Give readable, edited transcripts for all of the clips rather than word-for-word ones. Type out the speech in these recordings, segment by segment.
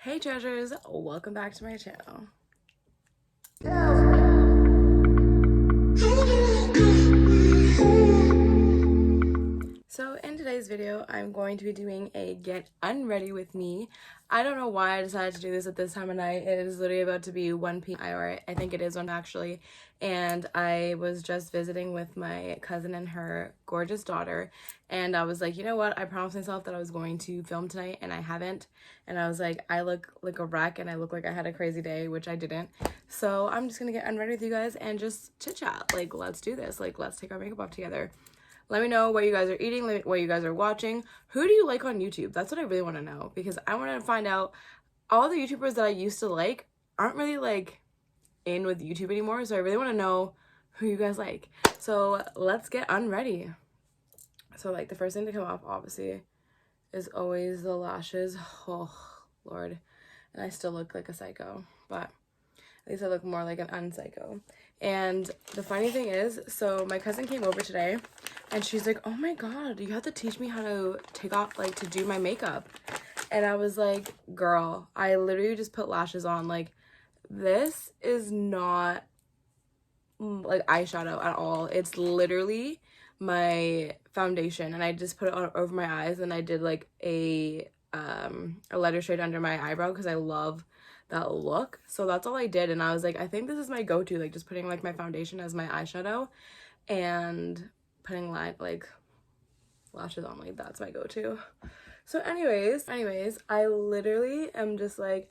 Hey treasures, welcome back to my channel. So in today's video, I'm going to be doing a get unready with me. I don't know why I decided to do this at this time of night. It is literally about to be 1 p.m. or I think it is 1 actually. And I was just visiting with my cousin and her gorgeous daughter. And I was like, you know what? I promised myself that I was going to film tonight and I haven't. And I was like, I look like a wreck and I look like I had a crazy day, which I didn't. So I'm just gonna get unready with you guys and just chit chat. Like, let's do this. Like, let's take our makeup off together. Let me know what you guys are eating, what you guys are watching. Who do you like on YouTube? That's what I really want to know, because I want to find out all the YouTubers that I used to like aren't really like in with YouTube anymore. So I really want to know who you guys like. So let's get unready. So like the first thing to come off obviously is always the lashes. Oh Lord. And I still look like a psycho, but at least I look more like an unpsycho. And the funny thing is, so my cousin came over today and she's like, oh my God, you have to teach me how to take off, like to do my makeup. And I was like, girl, I literally just put lashes on. Like, this is not like eyeshadow at all. It's literally my foundation and I just put it on over my eyes and I did like a letter shade under my eyebrow because I love that look. So that's all I did, and I was like, I think this is my go-to, like just putting like my foundation as my eyeshadow and putting like lashes on. Like, that's my go-to. So anyways, I literally am just like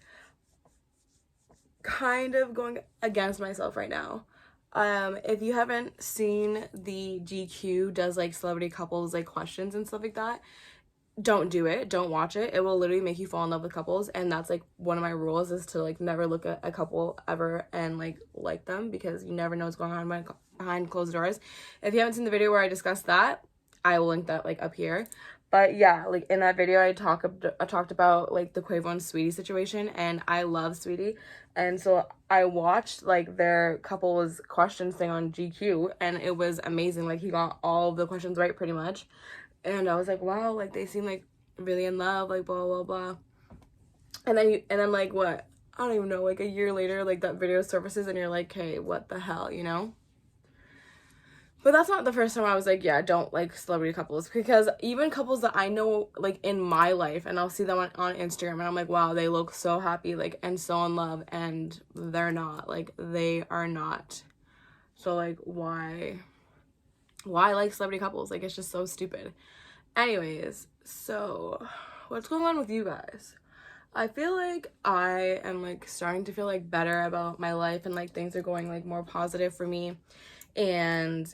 kind of going against myself right now. If you haven't seen the GQ does like celebrity couples like questions and stuff like that, don't do it. Don't watch it. It will literally make you fall in love with couples, and that's like one of my rules, is to like never look at a couple ever and like them, because you never know what's going on behind closed doors. If you haven't seen the video where I discussed that, I will link that like up here. But yeah, like in that video I talked about like the Quavo and Sweetie situation, and I love Sweetie, and so I watched like their couples questions thing on GQ, and it was amazing. Like, he got all of the questions right pretty much. And I was like, wow, like they seem like really in love, like blah blah blah. And then like, what, I don't even know, like a year later, like that video surfaces and you're like, hey, what the hell, you know? But that's not the first time I was like, yeah, don't like celebrity couples, because even couples that I know like in my life, and I'll see them on Instagram and I'm like, wow, they look so happy, like, and so in love, and they're not. Like, they are not. So like, why like celebrity couples? Like, it's just so stupid. Anyways, so what's going on with you guys? I feel like I am like starting to feel like better about my life, and like things are going like more positive for me and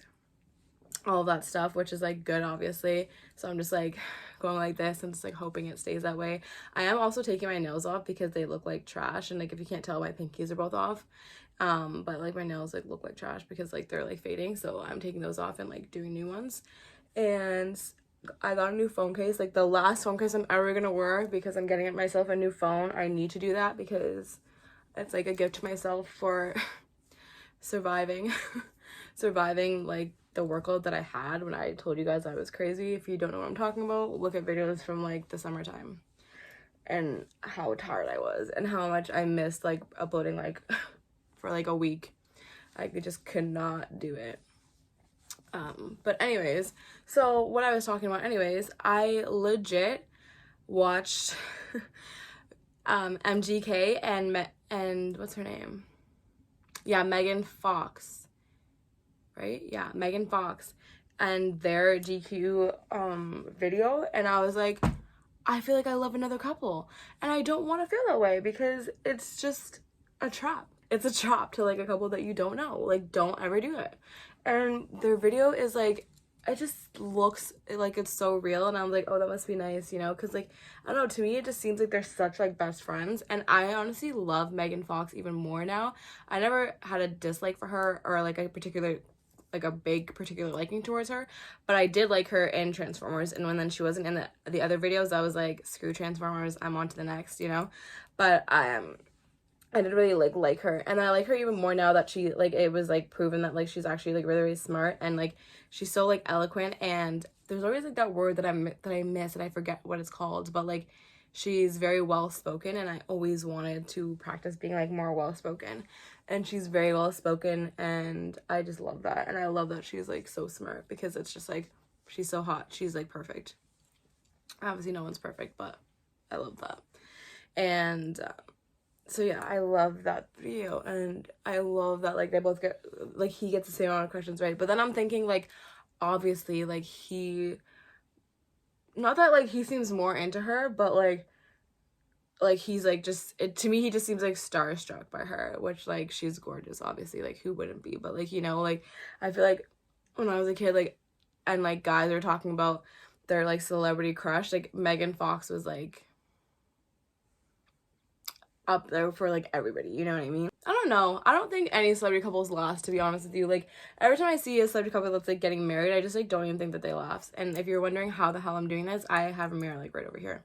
all of that stuff, which is like good, obviously. So I'm just like going like this and just like hoping it stays that way. I am also taking my nails off because they look like trash, and like if you can't tell, my pinkies are both off. But like my nails like look like trash because like they're like fading, so I'm taking those off and like doing new ones. And I got a new phone case, like the last phone case I'm ever gonna wear, because I'm getting myself a new phone. I need to do that because it's like a gift to myself for surviving like the workload that I had when I told you guys I was crazy. If you don't know what I'm talking about, look at videos from like the summertime and how tired I was and how much I missed like uploading like for like a week. I just could not do it. But anyways, so what I was talking about anyways, I legit watched MGK and what's her name? Yeah, Megan Fox. Right? Yeah, Megan Fox and their GQ video, and I was like, I feel like I love another couple, and I don't want to feel that way because it's just a trap. It's a trap to like a couple that you don't know. Like, don't ever do it. And their video is like, it just looks like it's so real, and I'm like, oh, that must be nice, you know, because like, I don't know, to me it just seems like they're such like best friends. And I honestly love Megan Fox even more now. I never had a dislike for her or like a big particular liking towards her, but I did like her in Transformers, and when then she wasn't in the other videos, I was like, screw Transformers, I'm on to the next, you know. But I did really like her, and I like her even more now that she like, it was like proven that like she's actually like really, really smart, and like she's so like eloquent. And there's always like that word that I miss and I forget what it's called, but like she's very well spoken, and I always wanted to practice being like more well spoken. And she's very well spoken, and I just love that. And I love that she's like so smart, because it's just like she's so hot. She's like perfect. Obviously no one's perfect, but I love that. And so yeah, I love that video, and I love that like they both get like he gets the same amount of questions right. But then I'm thinking like obviously like he, not that like he seems more into her, but like he's like just to me he just seems like starstruck by her, which like she's gorgeous, obviously, like who wouldn't be, but like, you know, like I feel like when I was a kid, like, and like guys are talking about their like celebrity crush, like Megan Fox was like up there for like everybody, you know what I mean? I don't know, I don't think any celebrity couples last, to be honest with you. Like every time I see a celebrity couple that's like getting married, I just like don't even think that they last. And if you're wondering how the hell I'm doing this, I have a mirror like right over here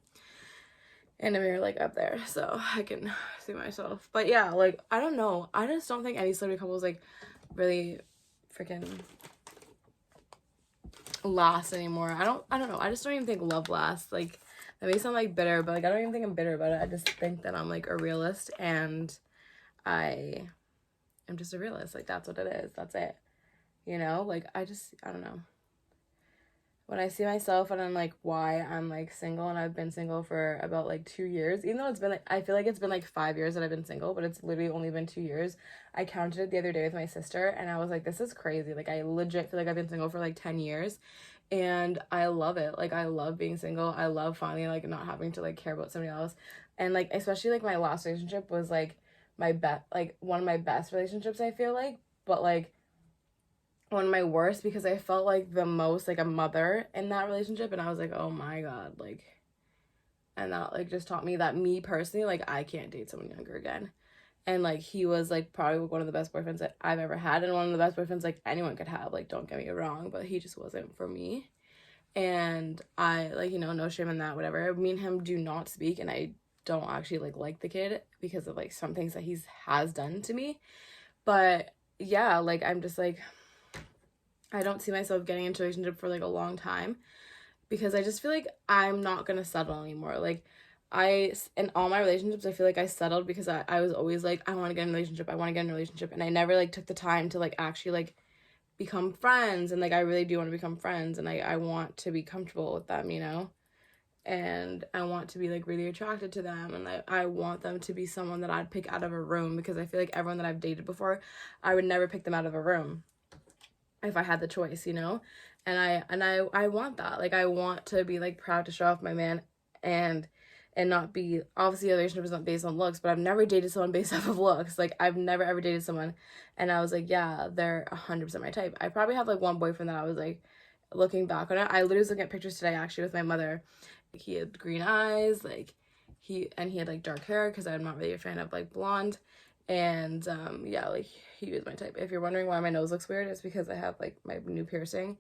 and a mirror like up there so I can see myself. But yeah, like I don't know, I just don't think any celebrity couples like really freaking last anymore. I don't know, I just don't even think love lasts. Like that may sound like bitter, but like I don't even think I'm bitter about it. I just think that I'm like a realist, and I am just a realist. Like that's what it is, that's it, you know? Like I don't know, when I see myself and I'm like why I'm like single, and I've been single for about like 2 years, even though it's been like, I feel like it's been like 5 years that I've been single, but it's literally only been 2 years. I counted it the other day with my sister, and I was like, this is crazy. Like I legit feel like I've been single for like 10 years, and I love it. Like I love being single. I love finally like not having to like care about somebody else. And like especially like my last relationship was like my best, like one of my best relationships, I feel like, but like one of my worst, because I felt like the most like a mother in that relationship, and I was like, oh my god, like, and that like just taught me that me personally, like I can't date someone younger again. And like he was like probably one of the best boyfriends that I've ever had, and one of the best boyfriends like anyone could have, like don't get me wrong, but he just wasn't for me. And I like, you know, no shame in that, whatever. Me and him do not speak, and I don't actually like the kid because of like some things that he's has done to me. But yeah, like I'm just like, I don't see myself getting into a relationship for like a long time, because I just feel like I'm not gonna settle anymore. Like in all my relationships, I feel like I settled because I was always like, I want to get in a relationship, I want to get in a relationship, and I never like took the time to like actually like become friends. And like I really do want to become friends, and I want to be comfortable with them, you know, and I want to be like really attracted to them, and I want them to be someone that I'd pick out of a room, because I feel like everyone that I've dated before, I would never pick them out of a room if I had the choice, you know? And I want that. Like I want to be like proud to show off my man, and not be, obviously a relationship is not based on looks, but I've never dated someone based off of looks. Like I've never ever dated someone and I was like, yeah, they're 100% my type. I probably have like one boyfriend that I was like, looking back on it, I literally was looking at pictures today actually with my mother. Like, he had green eyes, like he had like dark hair, because I'm not really a fan of like blonde. And yeah, like he was my type. If you're wondering why my nose looks weird, it's because I have like my new piercing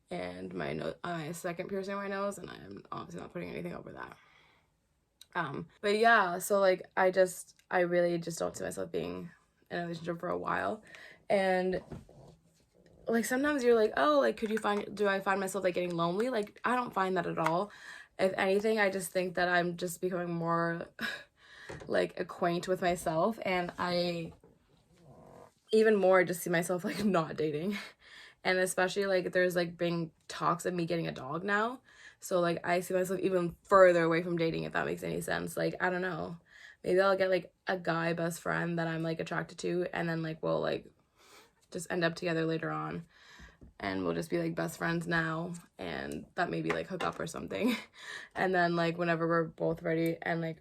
and my second piercing in my nose, and I'm obviously not putting anything over that. But yeah, so like I really just don't see myself being in a relationship for a while. And like sometimes you're like, oh, like do I find myself like getting lonely? Like I don't find that at all. If anything, I just think that I'm just becoming more like acquainted with myself, and I even more just see myself like not dating. And especially like there's like been talks of me getting a dog now, so like I see myself even further away from dating, if that makes any sense. Like I don't know, maybe I'll get like a guy best friend that I'm like attracted to, and then like we'll like just end up together later on, and we'll just be like best friends now, and that maybe like hook up or something. And then like whenever we're both ready, and like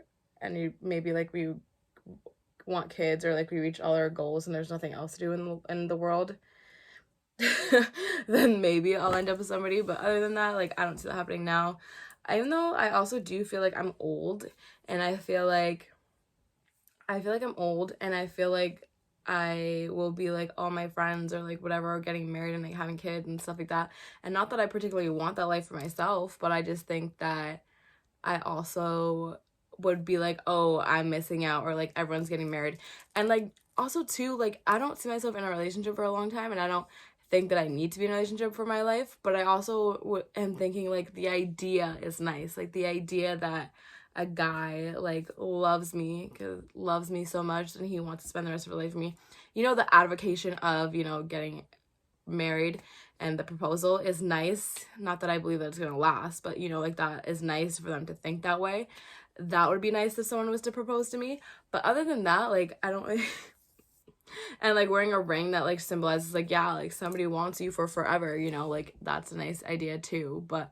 maybe like we want kids, or like we reach all our goals and there's nothing else to do in the world, then maybe I'll end up with somebody. But other than that, like I don't see that happening now. Even though I also do feel like I'm old, and I feel like I'm old, and I feel like I will be like all my friends or like whatever are getting married and like having kids and stuff like that. And not that I particularly want that life for myself, but I just think that I also would be like, oh, I'm missing out, or like everyone's getting married. And like also too, like I don't see myself in a relationship for a long time, and I don't think that I need to be in a relationship for my life. But I also am thinking like the idea is nice, like the idea that a guy like loves me so much and he wants to spend the rest of his life with me, you know, the advocation of, you know, getting married and the proposal is nice. Not that I believe that it's gonna last, but you know, like that is nice for them to think that way. That would be nice if someone was to propose to me. But other than that, like I don't and like wearing a ring that like symbolizes like, yeah, like somebody wants you for forever, you know, like that's a nice idea too. But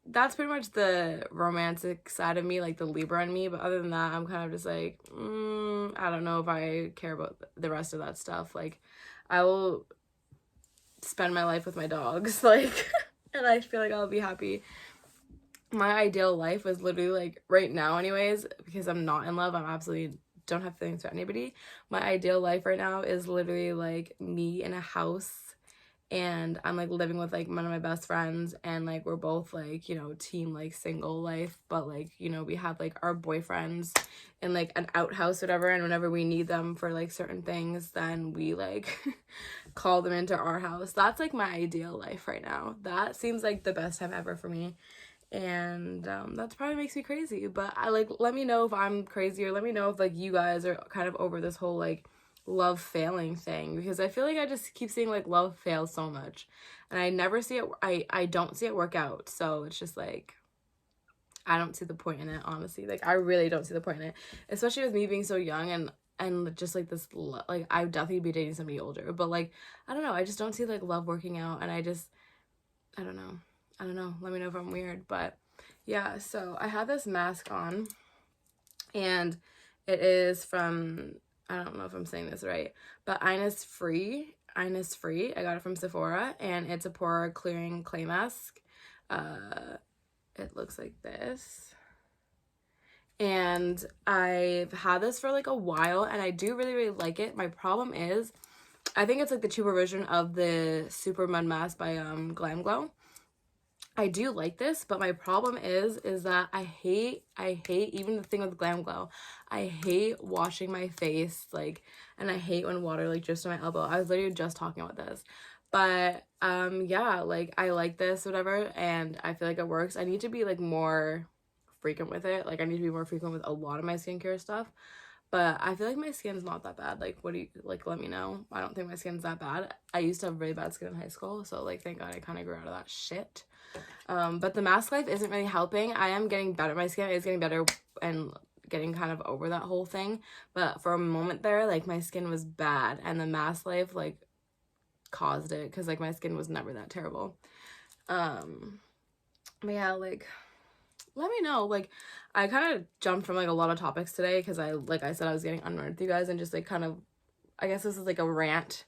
that's pretty much the romantic side of me, like the Libra in me. But other than that, I'm kind of just like, I don't know if I care about the rest of that stuff. Like, I will spend my life with my dogs, like, and I feel like I'll be happy. My ideal life was literally like right now, anyways, because I'm not in love. I'm absolutely don't have feelings for anybody. My ideal life right now is literally like me in a house and I'm like living with like one of my best friends and like we're both like, you know, team like single life, but like, you know, we have like our boyfriends in like an outhouse, whatever, and whenever we need them for like certain things, then we like call them into our house. That's like my ideal life right now. That seems like the best time ever for me. And that probably makes me crazy, but I like, let me know if I'm crazy, or let me know if like you guys are kind of over this whole like love failing thing, because I feel like I just keep seeing like love fail so much and I never see it. I don't see it work out, so it's just like I don't see the point in it, honestly. Like I really don't see the point in it, especially with me being so young and just like this, like I would definitely be dating somebody older, but like I don't know, I just don't see like love working out, and I don't know. Let me know if I'm weird. But yeah, so I have this mask on and it is from, I don't know if I'm saying this right, but Innisfree. I got it from Sephora and it's a pore clearing clay mask. It looks like this. And I've had this for like a while and I do really, really like it. My problem is, I think it's like the cheaper version of the Super Mud Mask by Glam Glow. I do like this, but my problem is that I hate even the thing with Glam Glow. I hate washing my face, like, and I hate when water like drips to my elbow. I was literally just talking about this. But yeah, like I like this, whatever, and I feel like it works. I need to be like more frequent with it. Like I need to be more frequent with a lot of my skincare stuff. But I feel like my skin's not that bad. Like, what do you, like, let me know. I don't think my skin's that bad. I used to have really bad skin in high school, so like thank God I kind of grew out of that shit. But the mask life isn't really helping. I am getting better. My skin is getting better and getting kind of over that whole thing. But for a moment there, like my skin was bad and the mask life like caused it, because like my skin was never that terrible. But yeah, like let me know. Like I kind of jumped from like a lot of topics today because like I said, I was getting unread with you guys and just like kind of, I guess this is like a rant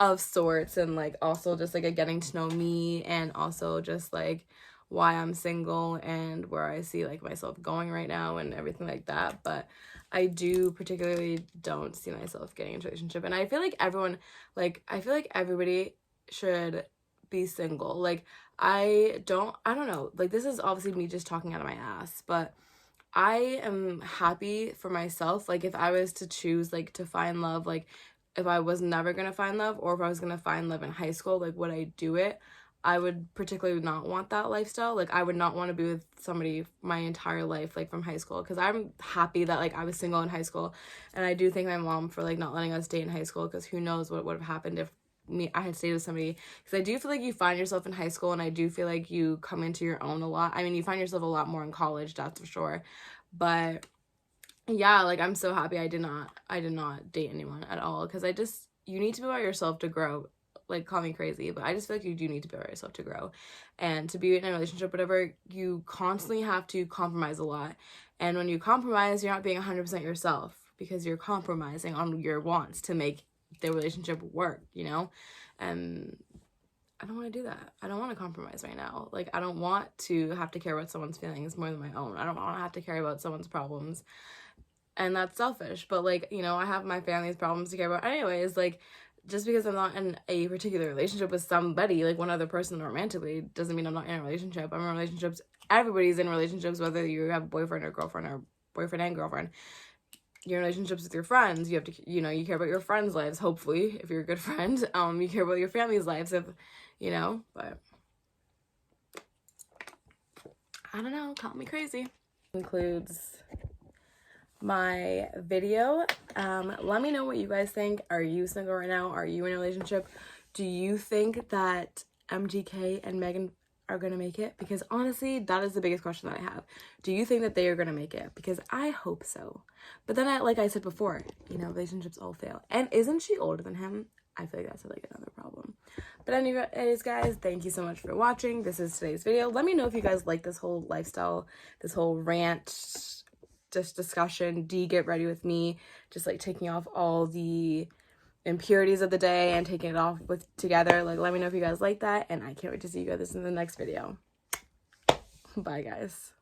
of sorts, and like also just like a getting to know me, and also just like why I'm single and where I see like myself going right now and everything like that. But I do particularly don't see myself getting into a relationship, and I feel like everybody should be single. Like I don't know, like this is obviously me just talking out of my ass, but I am happy for myself. Like if I was to choose like to find love, like if I was never gonna find love, or if I was gonna find love in high school, like would I do it? I would particularly not want that lifestyle. Like I would not want to be with somebody my entire life, like from high school, because I'm happy that like I was single in high school, and I do thank my mom for like not letting us date in high school, because who knows what would have happened if I had stayed with somebody. Because I do feel like you find yourself in high school, and I do feel like you come into your own a lot. I mean, you find yourself a lot more in college, that's for sure. But yeah, like I'm so happy I did not date anyone at all, because you need to be by yourself to grow. Like call me crazy, but I just feel like you do need to be by yourself to grow, and to be in a relationship, whatever, you constantly have to compromise a lot. And when you compromise, you're not being 100% yourself, because you're compromising on your wants to make the relationship work, you know? And I don't want to do that. I don't want to compromise right now. Like I don't want to have to care about someone's feelings more than my own. I don't want to have to care about someone's problems. And that's selfish, but like, you know, I have my family's problems to care about anyways. Like just because I'm not in a particular relationship with somebody, like one other person romantically, doesn't mean I'm not in a relationship. I'm in relationships. Everybody's in relationships, whether you have a boyfriend or girlfriend, or boyfriend and girlfriend. You're in relationships with your friends. You have to, you know, you care about your friends' lives, hopefully, if you're a good friend. You care about your family's lives, if, you know, but I don't know, call me crazy. Concludes my video. Let me know what you guys think. Are you single right now? Are you in a relationship? Do you think that MGK and Megan are gonna make it? Because honestly, that is the biggest question that I have. Do you think that they are gonna make it? Because I hope so. But then like I said before, you know, relationships all fail. And isn't she older than him? I feel like that's like another problem. But anyways, guys, thank you so much for watching. This is today's video. Let me know if you guys like this whole lifestyle, this whole rant, just discussion, get ready with me, just like taking off all the impurities of the day and taking it off together. Like, let me know if you guys like that, and I can't wait to see you guys in the next video. Bye, guys.